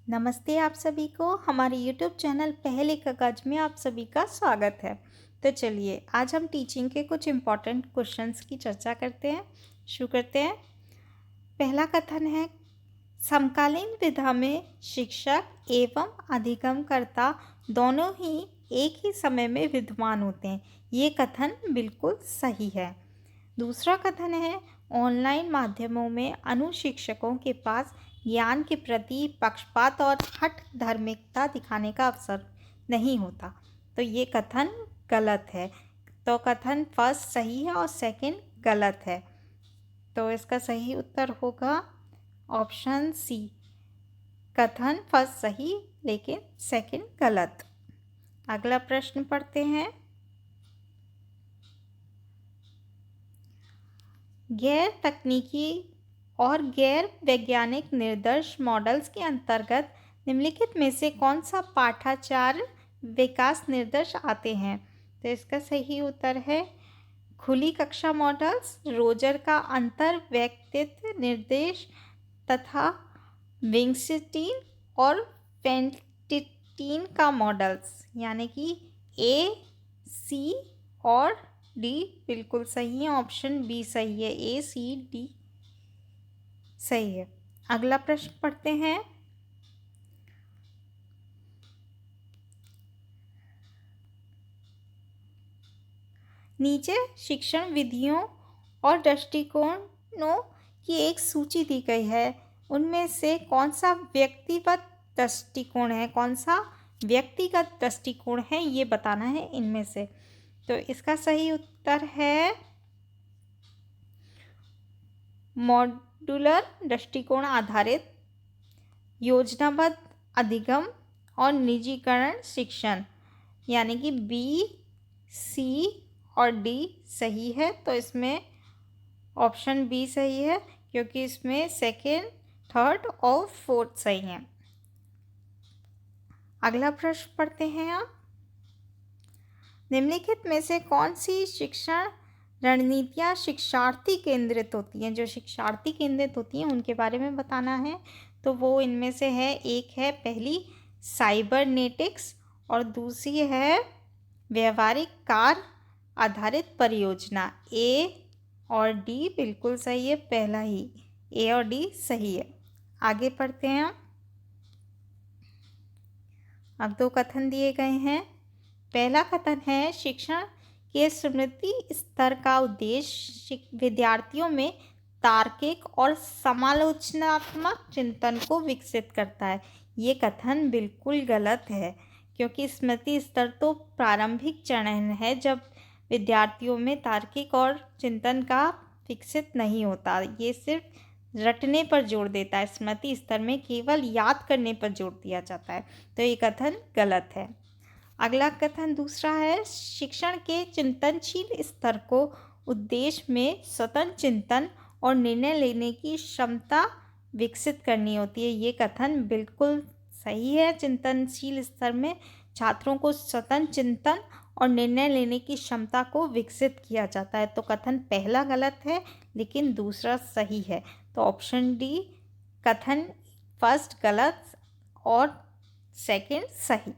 नमस्ते आप सभी को हमारे YouTube चैनल पहले कागज में आप सभी का स्वागत है। तो चलिए आज हम टीचिंग के कुछ इम्पोर्टेंट क्वेश्चंस की चर्चा करते हैं। शुरू करते हैं। पहला कथन है, समकालीन विधा में शिक्षक एवं अधिगमकर्ता दोनों ही एक ही समय में विद्यमान होते हैं। ये कथन बिल्कुल सही है। दूसरा कथन है, ऑनलाइन माध्यमों में अनुशिक्षकों के पास ज्ञान के प्रति पक्षपात और हठ धार्मिकता दिखाने का अवसर नहीं होता। तो ये कथन गलत है। तो कथन फर्स्ट सही है और सेकंड गलत है। तो इसका सही उत्तर होगा ऑप्शन सी। कथन फर्स्ट सही लेकिन सेकंड गलत। अगला प्रश्न पढ़ते हैं। गैर तकनीकी और गैर वैज्ञानिक निर्देश मॉडल्स के अंतर्गत निम्नलिखित में से कौन सा पाठाचार विकास निर्देश आते हैं? तो इसका सही उत्तर है खुली कक्षा मॉडल्स, रोजर का अंतर व्यक्तित्व निर्देश तथा विंगस्टीन और फेंटिटीन का मॉडल्स, यानी कि ए, सी और डी बिल्कुल सही है। ऑप्शन बी सही है, ए, सी, डी सही है। अगला प्रश्न पढ़ते हैं। नीचे शिक्षण विधियों और दृष्टिकोणों की एक सूची दी गई है। उनमें से कौन सा व्यक्तिगत दृष्टिकोण है ये बताना है इनमें से। तो इसका सही उत्तर है मॉड्यूलर दृष्टिकोण आधारित, योजनाबद्ध अधिगम और निजीकरण शिक्षण, यानी कि बी, सी और डी सही है। तो इसमें ऑप्शन बी सही है क्योंकि इसमें सेकेंड, थर्ड और फोर्थ सही है। अगला प्रश्न पढ़ते हैं आप। निम्नलिखित में से कौन सी शिक्षण रणनीतियाँ शिक्षार्थी केंद्रित होती हैं? जो शिक्षार्थी केंद्रित होती हैं उनके बारे में बताना है। तो वो इनमें से है, एक है पहली साइबरनेटिक्स और दूसरी है व्यवहारिक कार्य आधारित परियोजना। ए और डी बिल्कुल सही है, पहला ही ए और डी सही है। आगे पढ़ते हैं हम। अब दो कथन दिए गए हैं। पहला कथन है, शिक्षण के स्मृति स्तर का उद्देश्य विद्यार्थियों में तार्किक और समालोचनात्मक चिंतन को विकसित करता है। ये कथन बिल्कुल गलत है क्योंकि स्मृति स्तर तो प्रारंभिक चरण है जब विद्यार्थियों में तार्किक और चिंतन का विकसित नहीं होता। ये सिर्फ रटने पर जोर देता है। स्मृति स्तर में केवल याद करने पर जोर दिया जाता है। तो ये कथन गलत है। अगला कथन दूसरा है, शिक्षण के चिंतनशील स्तर को उद्देश्य में स्वतंत्र चिंतन और निर्णय लेने की क्षमता विकसित करनी होती है। ये कथन बिल्कुल सही है। चिंतनशील स्तर में छात्रों को स्वतंत्र चिंतन और निर्णय लेने की क्षमता को विकसित किया जाता है। तो कथन पहला गलत है लेकिन दूसरा सही है। तो ऑप्शन डी, कथन फर्स्ट गलत और सेकंड सही।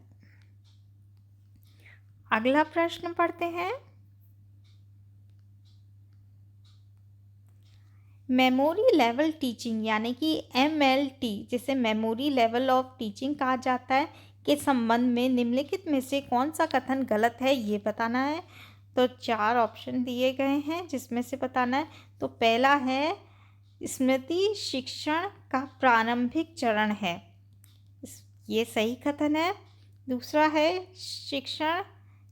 अगला प्रश्न पढ़ते हैं। मेमोरी लेवल टीचिंग, यानी कि MLT, जिसे मेमोरी लेवल ऑफ टीचिंग कहा जाता है, के संबंध में निम्नलिखित में से कौन सा कथन गलत है ये बताना है। तो चार ऑप्शन दिए गए हैं जिसमें से बताना है। तो पहला है, स्मृति शिक्षण का प्रारंभिक चरण है, ये सही कथन है। दूसरा है, शिक्षण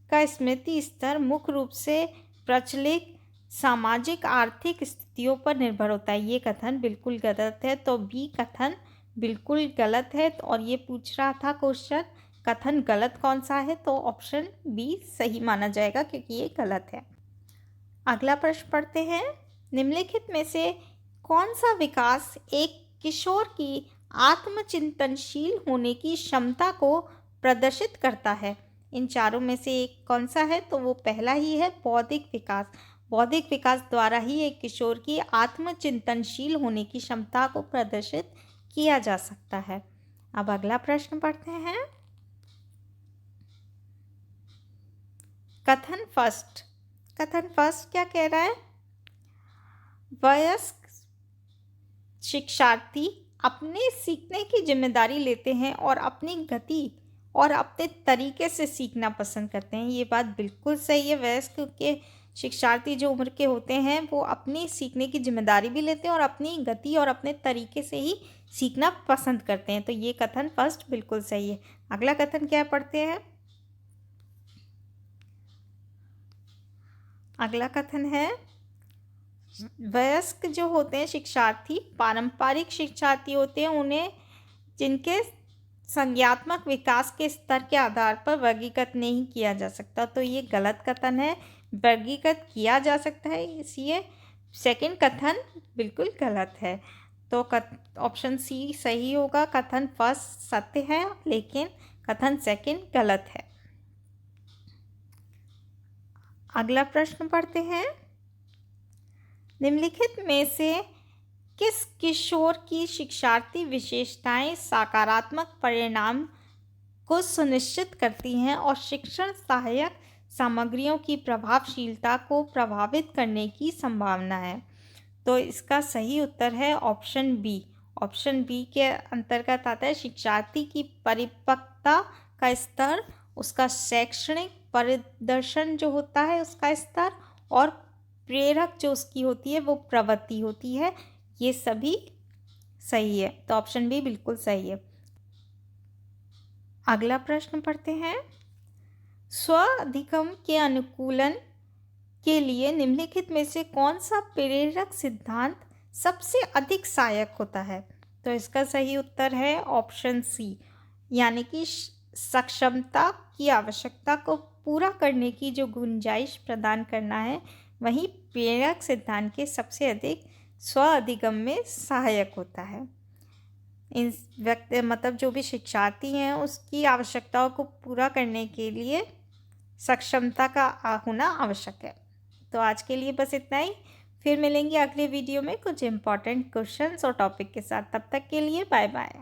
का स्मृति स्तर मुख्य रूप से प्रचलित सामाजिक आर्थिक स्थितियों पर निर्भर होता है, ये कथन बिल्कुल गलत है। तो बी कथन बिल्कुल गलत है। और ये पूछ रहा था क्वेश्चन कथन गलत कौन सा है, तो ऑप्शन बी सही माना जाएगा क्योंकि ये गलत है। अगला प्रश्न पढ़ते हैं। निम्नलिखित में से कौन सा विकास एक किशोर की आत्मचिंतनशील होने की क्षमता को प्रदर्शित करता है? इन चारों में से एक कौन सा है? तो वो पहला ही है, बौद्धिक विकास। बौद्धिक विकास द्वारा ही एक किशोर की आत्मचिंतनशील होने की क्षमता को प्रदर्शित किया जा सकता है। अब अगला प्रश्न पढ़ते हैं। कथन फर्स्ट क्या कह रहा है? वयस्क शिक्षार्थी अपने सीखने की जिम्मेदारी लेते हैं और अपनी गति और अपने तरीके से सीखना पसंद करते हैं। ये बात बिल्कुल सही है। वयस्क के शिक्षार्थी जो उम्र के होते हैं वो अपनी सीखने की जिम्मेदारी भी लेते हैं और अपनी गति और अपने तरीके से ही सीखना पसंद करते हैं। तो ये कथन फर्स्ट बिल्कुल सही है। अगला कथन क्या पढ़ते हैं? अगला कथन है, वयस्क जो होते हैं शिक्षार्थी पारंपरिक शिक्षार्थी होते हैं, उन्हें जिनके संज्ञात्मक विकास के स्तर के आधार पर वर्गीकृत नहीं किया जा सकता। तो ये गलत कथन है। वर्गीकृत किया जा सकता है, इसलिए सेकंड कथन बिल्कुल गलत है। तो ऑप्शन सी सही होगा। कथन फर्स्ट सत्य है लेकिन कथन सेकंड गलत है। अगला प्रश्न पढ़ते हैं। निम्नलिखित में से किस किशोर की शिक्षार्थी विशेषताएं सकारात्मक परिणाम को सुनिश्चित करती हैं और शिक्षण सहायक सामग्रियों की प्रभावशीलता को प्रभावित करने की संभावना है? तो इसका सही उत्तर है ऑप्शन बी। ऑप्शन बी के अंतर्गत आता है शिक्षार्थी की परिपक्वता का स्तर, उसका शैक्षणिक प्रदर्शन जो होता है उसका स्तर, और प्रेरक जो उसकी होती है वो प्रवृत्ति होती है। ये सभी सही है। तो ऑप्शन बी बिल्कुल सही है। अगला प्रश्न पढ़ते हैं। स्व अधिगम के अनुकूलन के लिए निम्नलिखित में से कौन सा प्रेरक सिद्धांत सबसे अधिक सहायक होता है? तो इसका सही उत्तर है ऑप्शन सी, यानी कि सक्षमता की आवश्यकता को पूरा करने की जो गुंजाइश प्रदान करना है वही प्रेरक सिद्धांत के सबसे अधिक स्व अधिगम में सहायक होता है। इन व्यक्ति मतलब जो भी शिक्षार्थी हैं उसकी आवश्यकताओं को पूरा करने के लिए सक्षमता का होना आवश्यक है। तो आज के लिए बस इतना ही। फिर मिलेंगे अगले वीडियो में कुछ इम्पॉर्टेंट क्वेश्चंस और टॉपिक के साथ। तब तक के लिए बाय बाय।